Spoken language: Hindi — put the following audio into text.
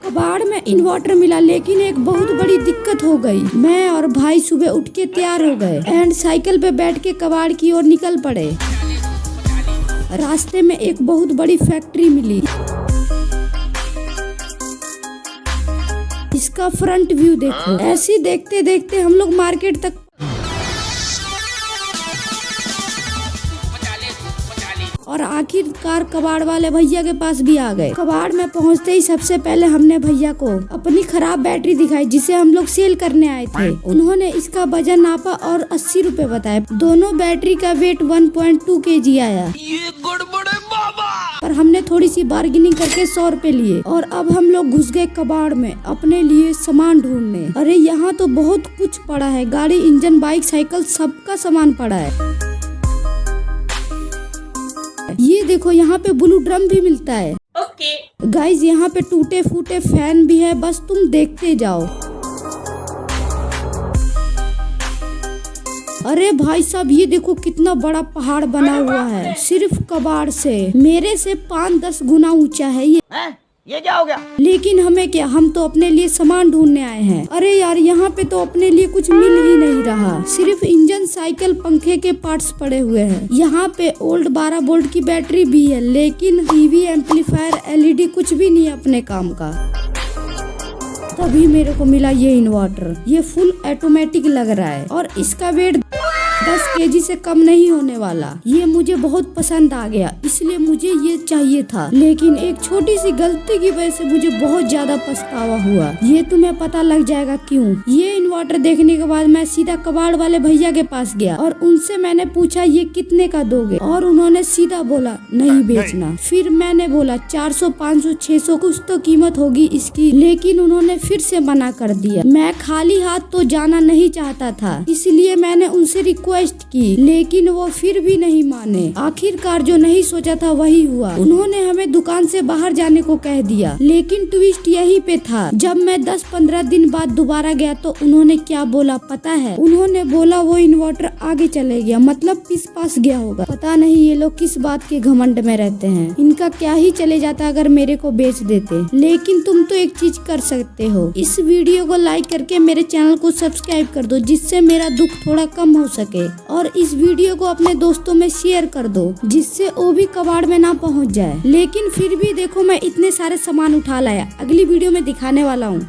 कबाड़ में इन्वर्टर मिला, लेकिन एक बहुत बड़ी दिक्कत हो गई। मैं और भाई सुबह उठ के तैयार हो गए एंड साइकिल पे बैठ के कबाड़ की ओर निकल पड़े। रास्ते में एक बहुत बड़ी फैक्ट्री मिली। इसका फ्रंट व्यू देखो। ऐसे देखते देखते हम लोग मार्केट तक और आखिरकार कबाड़ वाले भैया के पास भी आ गए। कबाड़ में पहुंचते ही सबसे पहले हमने भैया को अपनी खराब बैटरी दिखाई, जिसे हम लोग सेल करने आए थे। उन्होंने इसका वजन नापा और 80 रुपए बताए। दोनों बैटरी का वेट 1.2 kg आया। ये गड़बड़ है बाबा। पर हमने थोड़ी सी बार्गेनिंग करके 100 रुपए लिए और अब हम लोग घुस गए कबाड़ में अपने लिए सामान ढूंढने। अरे यहाँ तो बहुत कुछ पड़ा है, गाड़ी, इंजन, बाइक, साइकिल, सबका सामान पड़ा है। ये देखो, यहाँ पे ब्लू ड्रम भी मिलता है। ओके गाइज, यहाँ पे टूटे फूटे फैन भी है, बस तुम देखते जाओ। अरे भाई साहब, ये देखो कितना बड़ा पहाड़ बना हुआ है सिर्फ कबाड़ से। मेरे से 5-10 गुना ऊंचा है ये क्या हो गया? लेकिन हमें क्या, हम तो अपने लिए सामान ढूंढने आए हैं। अरे यार, यहाँ पे तो अपने लिए कुछ मिल ही नहीं रहा, सिर्फ इंजन, साइकिल, पंखे के पार्ट्स पड़े हुए हैं। यहाँ पे ओल्ड 12 वोल्ट की बैटरी भी है, लेकिन टीवी, एम्पलीफायर, LED कुछ भी नहीं है अपने काम का। तभी मेरे को मिला ये इन्वर्टर। ये फुल ऑटोमेटिक लग रहा है और इसका वेट 10 kg से कम नहीं होने वाला। ये मुझे बहुत पसंद आ गया, इसलिए मुझे ये चाहिए था। लेकिन एक छोटी सी गलती की वजह से मुझे बहुत ज्यादा पछतावा हुआ। ये तुम्हें पता लग जाएगा क्यों। ये इन्वर्टर देखने के बाद मैं सीधा कबाड़ वाले भैया के पास गया और उनसे मैंने पूछा ये कितने का दोगे, और उन्होंने सीधा बोला नहीं बेचना। फिर मैंने बोला 400, 500, 600 कुछ तो कीमत होगी इसकी, लेकिन उन्होंने फिर से मना कर दिया। मैं खाली हाथ तो जाना नहीं चाहता था, इसलिए मैंने उनसे रिक्वेस्ट की, लेकिन वो फिर भी नहीं माने। आखिरकार जो नहीं सोचा था वही हुआ। उन्होंने हमें दुकान से बाहर जाने को कह दिया, लेकिन ट्विस्ट यही पे था। जब मैं 10-15 दिन बाद दोबारा गया तो उन्होंने क्या बोला पता है? उन्होंने बोला वो इन्वर्टर आगे चले गया, मतलब किस पास गया होगा। पता नहीं ये लोग किस बात के घमंड में रहते हैं। इनका क्या ही चले जाता अगर मेरे को बेच देते। लेकिन तुम तो एक चीज कर सकते हो, इस वीडियो को लाइक करके मेरे चैनल को सब्सक्राइब कर दो, जिससे मेरा दुख थोड़ा कम हो सके। और इस वीडियो को अपने दोस्तों में शेयर कर दो, जिससे वो भी कबाड़ में ना पहुंच जाए। लेकिन फिर भी देखो, मैं इतने सारे सामान उठा लाया, अगली वीडियो में दिखाने वाला हूँ।